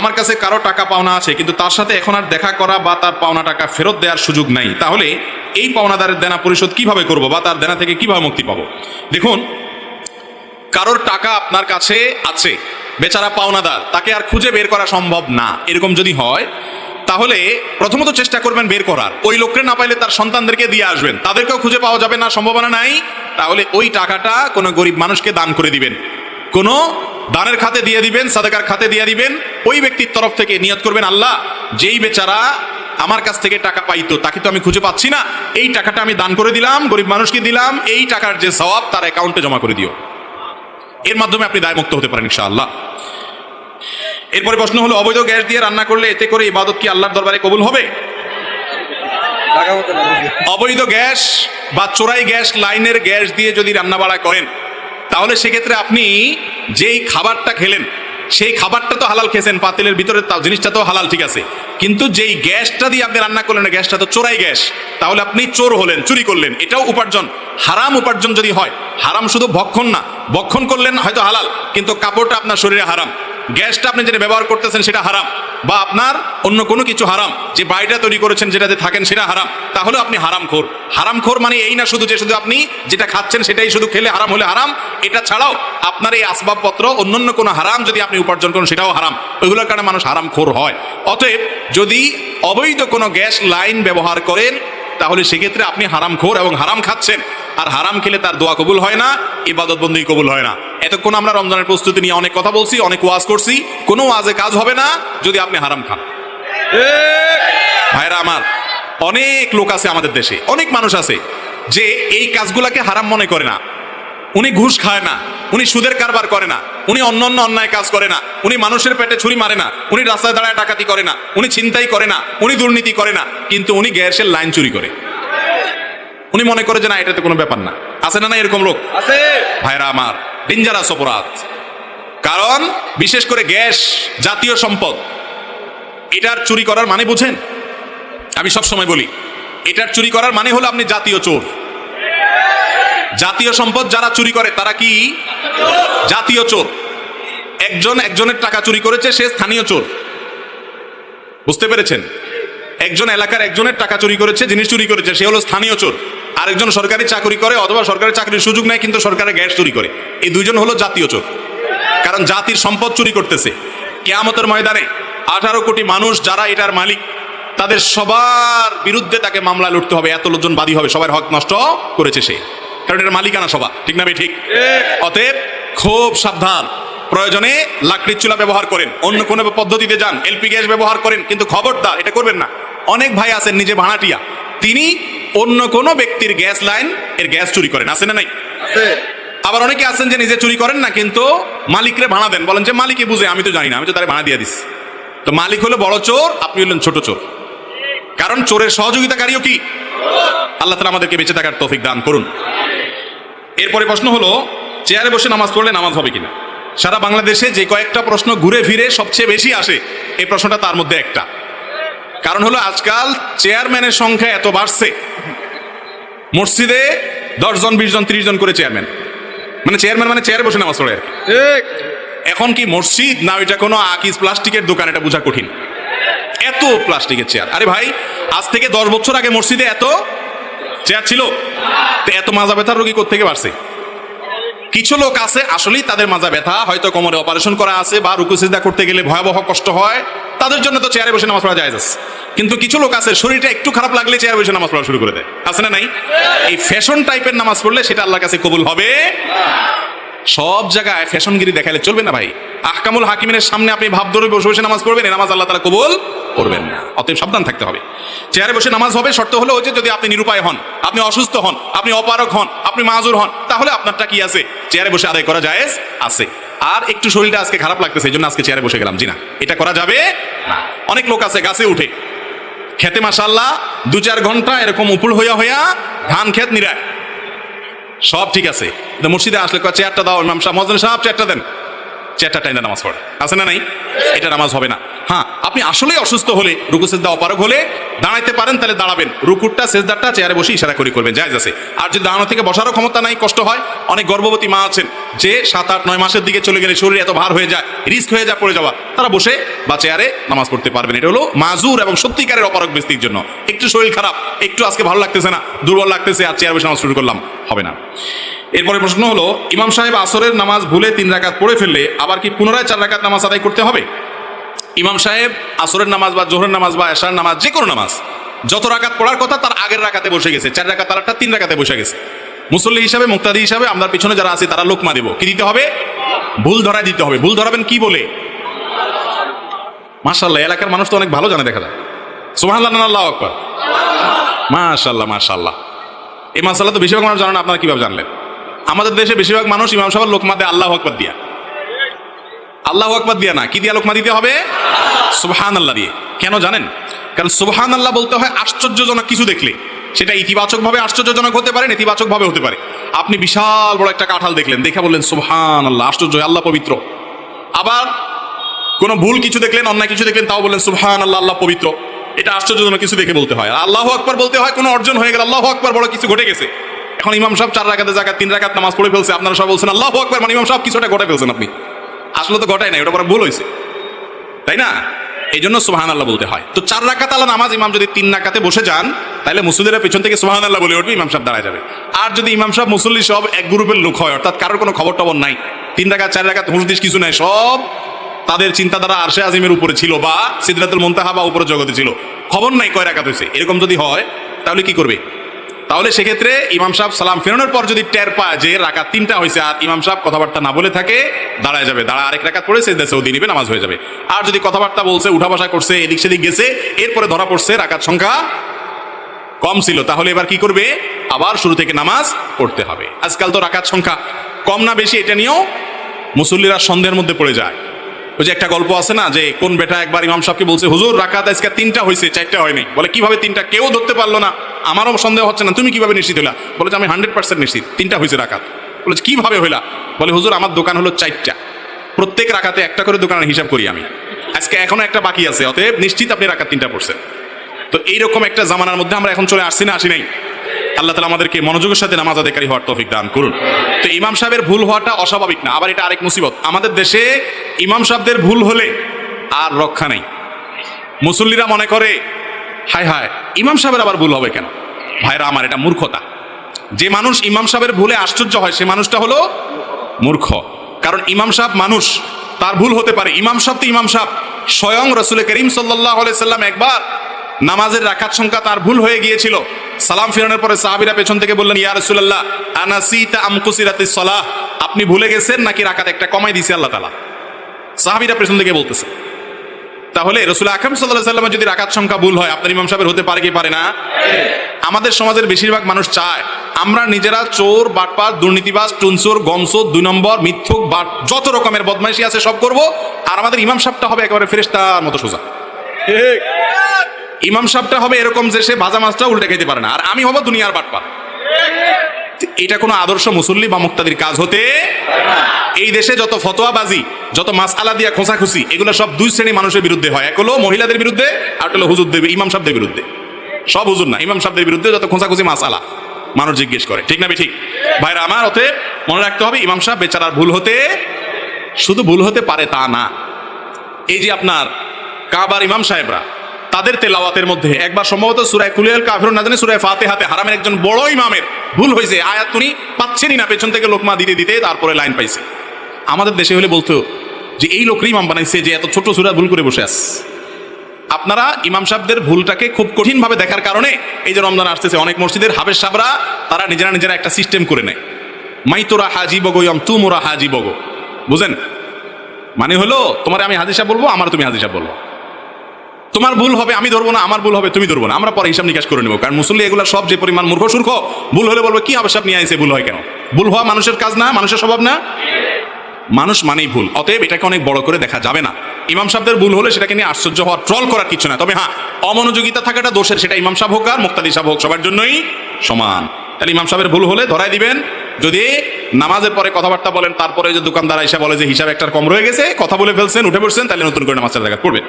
আমার কাছে কারো টাকা পাওনা আছে, কিন্তু তার সাথে এখন আর দেখা করা বা তার পাওনা টাকা ফেরত দেওয়ার সুযোগ নাই, তাহলে এই পাওনাদারের দেনা পরিশোধ কিভাবে করব বা তার দেনা থেকে কিভাবে মুক্তি পাবো? দেখুন, কারোর টাকা আপনার কাছে আছে, বেচারা পাওনাদার, তাকে আর খুঁজে বের করা সম্ভব না, এরকম যদি হয় তাহলে প্রথমত চেষ্টা করবেন বের করার। ওই লোককে না পাইলে তার সন্তানদেরকে দিয়ে আসবেন, তাদেরকেও খুঁজে পাওয়া যাবে না, সম্ভাবনা নাই, তাহলে ওই টাকাটা কোনো গরিব মানুষকে দান করে দিবেন, কোনো দানের খাতে দিয়ে দিবেন, সাদাকার খাতে দিয়ে দিবেন। ওই ব্যক্তির তরফ থেকে নিয়ত করবেন, আল্লাহ, যেই বেচারা আমার কাছ থেকে টাকা পাইতো তাকে তো আমি খুঁজে পাচ্ছি না, এই টাকাটা আমি দান করে দিলাম, গরিব মানুষকে দিলাম, এই টাকার যে সওয়াব তার অ্যাকাউন্টে জমা করে দিও। এর মাধ্যমে আপনি দায়মুক্ত হতে পারেন ইনশাআল্লাহ। এরপরে প্রশ্ন হলো, অবৈধ গ্যাস দিয়ে রান্না করলে এতে করে ইবাদত কি আল্লাহর দরবারে কবুল হবে? অবৈধ গ্যাস বা চোরাই গ্যাস লাইনের গ্যাস দিয়ে যদি রান্না বাড়া করেন, তাহলে সেক্ষেত্রে আপনি যেই খাবারটা খেলেন সেই খাবারটা তো হালাল খেয়েছেন, পাতিলের ভিতরে জিনিসটা তো হালাল, ঠিক আছে, কিন্তু যেই গ্যাসটা দিয়ে আপনি রান্না করলেন গ্যাসটা তো চোরাই গ্যাস, তাহলে আপনি চোর হলেন, চুরি করলেন, এটাও উপার্জন, হারাম উপার্জন যদি হয়। হারাম শুধু ভক্ষণ না, ভক্ষণ করলেন হয়তো হালাল, কিন্তু কাপড়টা আপনার শরীরে হারাম, গ্যাসটা আপনি যেটা ব্যবহার করতেছেন সেটা হারাম, বা আপনার অন্য কোনো কিছু হারাম, যে বাড়িটা তৈরি করেছেন যেটাতে থাকেন সেটা হারাম, তাহলে আপনি হারামখোর। হারামখোর মানে এই না শুধু যে শুধু আপনি যেটা খাচ্ছেন সেটাই শুধু খেলে হারাম হলে হারাম, এটা ছাড়াও আপনার এই আসবাবপত্র অন্যান্য কোনো হারাম যদি আপনি উপার্জন করেন সেটাও হারাম, ওইগুলোর কারণে মানুষ হারামখোর হয়। অতএব যদি অবৈধ কোনো গ্যাস লাইন ব্যবহার করেন তাহলে সেক্ষেত্রে আপনি হারামখোর এবং হারাম খাচ্ছেন, আর হারাম খেলে তার দোয়া কবুল হয় না, ইবাদত বন্দেগী কবুল হয় না। এতক্ষণ আমরা রমজানের প্রস্তুতি নিয়ে অনেক কথা বলছি, অনেক ওয়াজ করছি, কোনো ওয়াজে কাজ হবে না যদি আপনি হারাম খান। ভাইরা আমার, অনেক লোক আছে আমাদের দেশে, অনেক মানুষ আছে যে এই কাজগুলাকে হারাম মনে করে না। উনি ঘুষ খায় না, উনি সুদের কারবার করে না, উনি অন্য অন্যায় কাজ করে না, উনি মানুষের পেটে ছুরি মারে না, উনি রাস্তায় দাঁড়ায় ডাকাতি করে না, উনি ছিনতাই করে না, উনি দুর্নীতি করে না, কিন্তু উনি গ্যাসের লাইন চুরি করে। উনি মনে করে যে না, এটাতে কোনো ব্যাপার না। আছে না না এরকম লোক? আছে। ভাইরা আমার, ডেঞ্জারাস অপরাধ। কারণ বিশেষ করে গ্যাস জাতীয় সম্পদ, এটার চুরি করার মানে বুঝেন? আমি সব সময় বলি, এটার চুরি করার মানে হলো আপনি জাতীয় চোর। জাতীয় সম্পদ যারা চুরি করে তারা কি জাতীয় চোর। একজন একজনের টাকা চুরি করেছে, সে স্থানীয় চোর। বুঝতে পেরেছেন? একজন এলাকার একজনের টাকা চুরি করেছে, জিনিস চুরি করেছে, সে হলো স্থানীয় চোর। আরেকজন সরকারি চাকরি করে অথবা সরকারি চাকরির সুযোগ নেয় কিন্তু সরকারের গ্যাস চুরি করে, এই দুইজন হলো জাতীয় চোর। কারণ জাতির সম্পদ চুরি করতেছে। কিয়ামতের ময়দানে 18 কোটি মানুষ যারা এটার মালিক, তাদের সবার বিরুদ্ধে তাকে মামলা লড়তে হবে, এত লোকজন বাদী হবে, সবার হক নষ্ট করেছে সে, কারণ এটার মালিকানা সভা, ঠিক না ভাই? ঠিক। অতএব খুব সাবধান, প্রয়োজনে লাকড়ির চুলা ব্যবহার করেন, অন্য কোনো পদ্ধতিতে যান, এলপি গ্যাস ব্যবহার করেন, কিন্তু খবরদার এটা করবেন না। অনেক ভাই আছেন নিজে ভাড়াটিয়া, তিনি অন্য কোনো ব্যক্তির গ্যাস লাইন এর গ্যাস চুরি করেন, আছে না নাই? আবার অনেকে আছেন যে নিজে চুরি করেন না, কিন্তু মালিকরে ভাড়া দেন, বলেন যে মালিকই বুঝে, আমি তো জানি না, আমি তো তারে ভাড়া দিয়ে দিচ্ছি। তো মালিক হলো বড় চোর, আপনি হলেন ছোট চোর। কারণ চোরের সহযোগিতাকারীও কি? আল্লাহ তাআলা আমাদেরকে বেঁচে থাকার তৌফিক দান করুন। এরপরে প্রশ্ন হলো, চেয়ারে বসে নামাজ পড়লে নামাজ হবে কিনা? সারা বাংলাদেশে যে কয়েকটা প্রশ্ন ঘুরে ফিরে সবচেয়ে বেশি আসে, এই প্রশ্নটা তার মধ্যে একটা। কারণ হলো আজকাল চেয়ারম্যানের সংখ্যা এত বাড়ছে, মসজিদে 10 জন 20 জন 30 জন করে চেয়ারম্যান, মানে চেয়ারম্যান মানে চেয়ারে বসে নামাজ পড়ে আর কি। এখন কি মসজিদ না এটা কোনো আকিস প্লাস্টিকের দোকান, এটা বোঝা কঠিন। এত প্লাস্টিকের চেয়ার, আরে ভাই আজ থেকে 10 বছর আগে মসজিদে এত চেয়ার ছিল? এত মাজা ব্যথার রোগী কোত্থেকে বাড়ছে? কিছু লোক আছে আসলেই তাদের মাজা ব্যথা, হয়তো কোমরে অপারেশন করা আছে বা রুকু সিজদা করতে গেলে ভয়াবহ কষ্ট হয়, তাদের জন্য তো চেয়ারে বসে নামাজ পড়া জায়েজ আছে। কিন্তু কিছু লোক আছে শরীরটা একটু খারাপ লাগলে চেয়ারে বসে নামাজ পড়া শুরু করে দেয়, আছে না নাই? এই ফ্যাশন টাইপের নামাজ পড়লে সেটা আল্লাহর কাছে কবুল হবে। সব জায়গায় ফ্যাশনগিরি দেখালে চলবে না ভাই। আহকামুল হাকিমের সামনে আপনি ভাব ধরে বসে বসে নামাজ পড়বেন, এই নামাজ আল্লাহ তাআলা কবুল করবেন না। অতএব সাবধান থাকতে হবে। চেয়ারে বসে নামাজ হবে, শর্ত হলো যে যদি আপনি নিরুপায় হন, আপনি অসুস্থ হন, আপনি অপারক হন, আপনি মাযুর হন, তাহলে আপনারটা কি আছে, চেয়ারে বসে আদায় করা জায়েজ আছে। আর একটু শরীরটা আজকে খারাপ লাগতেছে, এই জন্য আজকে চেয়ারে বসে গেলাম, জি না, এটা করা যাবে না। অনেক লোক আছে গাছে উঠে, খেতে মাশাআল্লাহ 2-4 ঘন্টা এরকম উপর হইয়া হইয়া ধান ক্ষেত নিরায়, সব ঠিক আছে, মসজিদে আসলে চেয়ারটা দাও, ইমাম সাহেব, মুয়াজ্জিন সাহেব চেয়ারটা দেন, চেয়ারটা টাইনা নামাজ পড়ে, আছে না নাই? এটা নামাজ হবে না। হ্যাঁ, আপনি আসলেই অসুস্থ হলে, রুকু সেজদা অপারগ হলে দাঁড়াইতে পারেন, তাহলে দাঁড়াবেন, রুকুরটা সেজদারটা চেয়ারে বসে ইশারা করে করবেন, জায়েজ আছে। আর যদি দাঁড়ানো থেকে বসারও ক্ষমতা নাই, কষ্ট হয়, অনেক গর্ভবতী মা আছেন যে 7, 8, 9 মাসের দিকে চলে গেলে শরীর এত ভার হয়ে যায়, রিস্ক হয়ে যায় পড়ে যাওয়া, তারা বসে বা চেয়ারে নামাজ পড়তে পারবেন। এটা হলো মাজুর এবং সত্যিকারের অপারগ ব্যক্তির জন্য। একটু শরীর খারাপ, একটু আজকে ভালো লাগতেছে না, দুর্বল লাগতেছে, আর চেয়ারে বসে নামাজ শুরু করলাম, হবে না। এরপরে প্রশ্ন হলো, ইমাম সাহেব আসরের নামাজ ভুলে 3 রাকাত পড়ে ফেললে আবার কি পুনরায় 4 রাকাত নামাজ আদায় করতে হবে? ইমাম সাহেব আসরের নামাজ বা জোহরের নামাজ বা এশার নামাজ, যে কোনো নামাজ যত রাকাত পড়ার কথা তার আগের রাকাতে বসে গেছে, 4 রাকাত, তারটা 3 রাকাতে বসে গেছে। মুসল্লি হিসাবে, মুক্তাদি হিসাবে আমরা পিছনে যারা আছি তারা লোকমা দেব, কি দিতে হবে? ভুল ধরাই দিতে হবে। ভুল ধরাবেন কি বলে? মাশাআল্লাহ, এলাকার মানুষ তো অনেক ভালো জানে, দেখা যায়। সুবহানাল্লাহ, আল্লাহু আকবার, মাশাআল্লাহ মাশাআল্লাহ। এই মাশাআল্লাহ তো বেশিরভাগ মানুষ জানেন, আপনারা কিভাবে জানলেন? আমাদের দেশে বেশিরভাগ মানুষ ইমাম সাহেব লোকমা দেয় আল্লাহু আকবার দিয়া। আল্লাহু আকবার দিয়া না, কি দিয়া লোকমা দিতে হবে? সুবহানাল্লাহ দিয়ে। কেন জানেন? কারণ সুবহানাল্লাহ বলতে হয় আশ্চর্যজনক কিছু দেখলে। সেটা ইতিবাচকভাবে আশ্চর্যজনক হতে পারে, নেতিবাচকভাবে হতে পারে। আপনি বিশাল বড় একটা কাঁঠাল দেখলেন, দেখে বললেন সুবহানাল্লাহ, আশ্চর্য, আল্লাহ পবিত্র। আবার কোনো ভুল কিছু দেখলেন, অন্যায় কিছু দেখলেন, তাও বললেন সুবহানাল্লাহ, আল্লাহ পবিত্র। এটা আশ্চর্যজনক কিছু দেখে বলতে হয়। আর আল্লাহু আকবার বলতে হয় কোনো অর্জন হয়ে গেল, আল্লাহু আকবার, বড় কিছু ঘটে গেছে। এখন ইমাম সাহেব 4 রাকাতের জায়গায় 3 রাকাত নামাজ পড়ে ফেলছে, আপনারা সব বলছেন আল্লাহু আকবার, মানে ইমাম সাহেব কিছুটা ঘটে ফেলছেন। আপনি আসলে তো ঘটাই নাই, ওটা বড় ভুল হয়েছে, তাই না? এই জন্য সুবহানাল্লাহ বলতে হয়। তো 4 রাকাত আলা নামাজ ইমাম যদি 3 রাকাতে বসে যান, তাহলে মুসল্লিরা পেছন থেকে সুবহানাল্লাহ বলে উঠবে, ইমাম সাহেব দাঁড়ায় যাবে। আর যদি ইমাম সাহেব মুসল্লি সব এক গ্রুপের লোক হয়, অর্থাৎ কারোর কোনো খবর টবর নাই, 3 রাকাত 4 রাকাত হুঁশ কিছু নাই, সব তাদের চিন্তাধারা আরশে আজিমের উপরে ছিল বা সিদরাতুল মুনতাহা বা উপরে জগতে ছিল, খবর নাই কয় রাকাত হয়েছে, এরকম যদি হয় তাহলে কি করবে? তাহলে সেক্ষেত্রে ইমাম সাহেব সালাম ফেরানোর পর যদি টের পায় যে রাকাত 3টা হয়েছে আর ইমাম সাহেব কথাবার্তা না বলে থাকে, দাঁড়ায় যাবে, দাঁড়া আরেক রাকাত পড়ে সেজদা সৌদি নিবে, নামাজ হয়ে যাবে। আর যদি কথাবার্তা বলছে, উঠা বসা করছে, এদিক সেদিক গেছে, এরপরে ধরা পড়ছে রাকাত সংখ্যা কম ছিল, তাহলে এবার কি করবে? আবার শুরু থেকে নামাজ পড়তে হবে। আজকাল তো রাকাত সংখ্যা কম না বেশি এটা নিয়েও মুসল্লিরা সন্দেহের মধ্যে পড়ে যায়। ওই যে একটা গল্প আছে না, যে কোন বেটা একবার ইমাম সাহেবকে বলছে, হুজুর রাকাত আজকে 3টা হয়েছে, 4টা হয়নি। বলে কিভাবে 3টা? কেউ ধরতে পারলো না, আমারও সন্দেহ হচ্ছে না, তুমি কিভাবে নিশ্চিত হইলা? বলে যে আমি 100% নিশ্চিত 3টা হয়েছে রাকাত। বলে কিভাবে হইলা? বলে হুজুর আমার দোকান হলো 4টা, প্রত্যেক রাকাতে একটা করে দোকানের হিসাব করি আমি, আজকে এখনো একটা বাকি আছে, অতএব নিশ্চিত আপনি রাকাত 3টা পড়ছেন। তো এইরকম একটা জামানার মধ্যে আমরা এখন চলে আসছি না, আসি নাই? আল্লাহ তাআলা আমাদেরকে মনোযোগের সাথে নামাজ আদায়কারী হওয়ার তৌফিক দান করুন। তো ইমাম সাহেবের ভুল হওয়াটা অস্বাভাবিক না। আবার এটা আরেক মুসিবত, আমাদের দেশে ইমাম সাহেবদের ভুল হলে আর রক্ষা নেই। মুসল্লিরা মনে করে হায় হায় ইমাম সাহেবের আবার ভুল হবে কেন? ভাইরা আমার, এটা মূর্খতা। যে মানুষ ইমাম সাহেবের ভুলে আশ্চর্য হয়, সে মানুষটা হলো মূর্খ। কারণ ইমাম সাহেব মানুষ, তার ভুল হতে পারে। ইমাম সাহেব তো ইমাম সাহেব। স্বয়ং রাসূল করিম সাল্লাল্লাহু আলাইহি সাল্লাম একবার নামাজের রাকাত সংখ্যা তার ভুল হয়ে গিয়েছিল। সালাম ফিরানোর পরে সাহাবীরা পেছন থেকে বললেন, ইয়া রাসূলুল্লাহ আনাসিতা আম কুসিরাতিস সালাহ, আপনি ভুলে গেছেন নাকি রাকাত একটা কমাই দিয়েছে আল্লাহ তাআলা? সাহাবীরা পেছন থেকে বলতেছে। তাহলে রাসূল আকরাম সাল্লাল্লাহু আলাইহি ওয়াসাল্লামের যদি রাকাত সংখ্যা ভুল হয়, আপনার ইমাম সাহেবের হতে পারে কি পারে না? আমাদের সমাজের বেশিরভাগ মানুষ চায় আমরা নিজেরা চোর, বাটপার, দুর্নীতিবাজ, টুনচোর, গমচোর, 2 নম্বর, মিথ্যুক, বাট, যত রকমের বদমাইশি আছে সব করব, আর আমাদের ইমাম সাহেবটা হবে একেবারে ফেরেশতার মতো সোজা। ঠিক, ইমাম সাহেবটা হবে এরকম যে সে ভাজা মাছটা উল্টে খেতে পারে না, আর আমি হব দুনিয়ার বাটপার। এটা কোনো আদর্শ মুসল্লি বা মুক্তাদির কাজ হতে। এই দেশে যত ফতোয়াবাজি, যত মাসআলা দিয়া খোঁচাখুচি, এগুলো সব 2 শ্রেণী মানুষের বিরুদ্ধে হয়। এক হলো মহিলাদের বিরুদ্ধে, আর হলো হুজুরদের, ইমাম সাহেবদের বিরুদ্ধে। সব হুজুর না, ইমাম সাহেবদের বিরুদ্ধে যত খোঁচাখুচি মাসআলা মানুষ জিজ্ঞেস করে, ঠিক না ঠিক? ভাইরা আমার, অতএব মনে রাখতে হবে ইমাম সাহেব বেচারার ভুল হতে, শুধু ভুল হতে পারে তা না। এই যে আপনার কাবার ইমাম সাহেবরা, তাদের তেলাওয়াতের মধ্যে একবার সম্ভবত সূরা কুল কাফিরুন না জানি সূরা ফাতিহাতে হারামের একজন বড় ইমামের ভুল হয়েছে, আয়াত উনি পাচ্ছেনই না, পেছন থেকে লোকমা দিতে দিতে তারপরে লাইন পাইছে। আমাদের দেশে হলে বলতো যে এই লোকরই ইমাম বানাইছে যে এত ছোট সূরা ভুল করে বসে আছে। আপনারা ইমাম সাহেবদের ভুলটাকে খুব কঠিনভাবে দেখার কারণে এই যে রমজান আসতেছে, অনেক মসজিদের হাফেজ সাহেবরা তারা নিজেরা একটা সিস্টেম করে নেয়, মাইতোরা হাজি বগো ইয়ম তুমোরা হাজি বগো। বুঝেন? মানে হলো তোমার আমি হাজি সাহেব বলবো, আমার তুমি হাজি সাহেব বলবো, তোমার ভুল হবে আমি ধরবো না, আমার ভুল হবে তুমি ধরবো না, আমরা পরে হিসাব নিকাশ করে নেবো। কারণ মুসল্লি এগুলা সব যে পরিমাণ মূর্খ সূর্খ, ভুল হলে বলবো কি আবশ্যক নিয়ে আইছে, ভুল হয় কেন? ভুল হওয়া মানুষের কাজ না, মানুষের স্বভাব না, মানুষ মানেই ভুল। অতএব এটাকে অনেক বড় করে দেখা যাবে না। ইমাম সাহেবদের ভুল হলে সেটাকে নিয়ে আশ্চর্য হওয়ার, ট্রল করার কিছু না। তবে হ্যাঁ, অমনোযোগিতা থাকাটা দোষের, সেটা ইমাম সাহেব হোক আর মুক্তাদি সাহেব হোক, সবার জন্যই সমান। তাহলে ইমাম সাহেবের ভুল হলে ধরাই দিবেন। যদি নামাজের পরে কথাবার্তা বলেন, তারপরে যে দোকানদার এসে বলে যে হিসাব একটা কম রয়ে গেছে, কথা বলে ফেলছেন, উঠে পড়ছেন, তাহলে নতুন করে নামাজের জায়গা পড়বেন।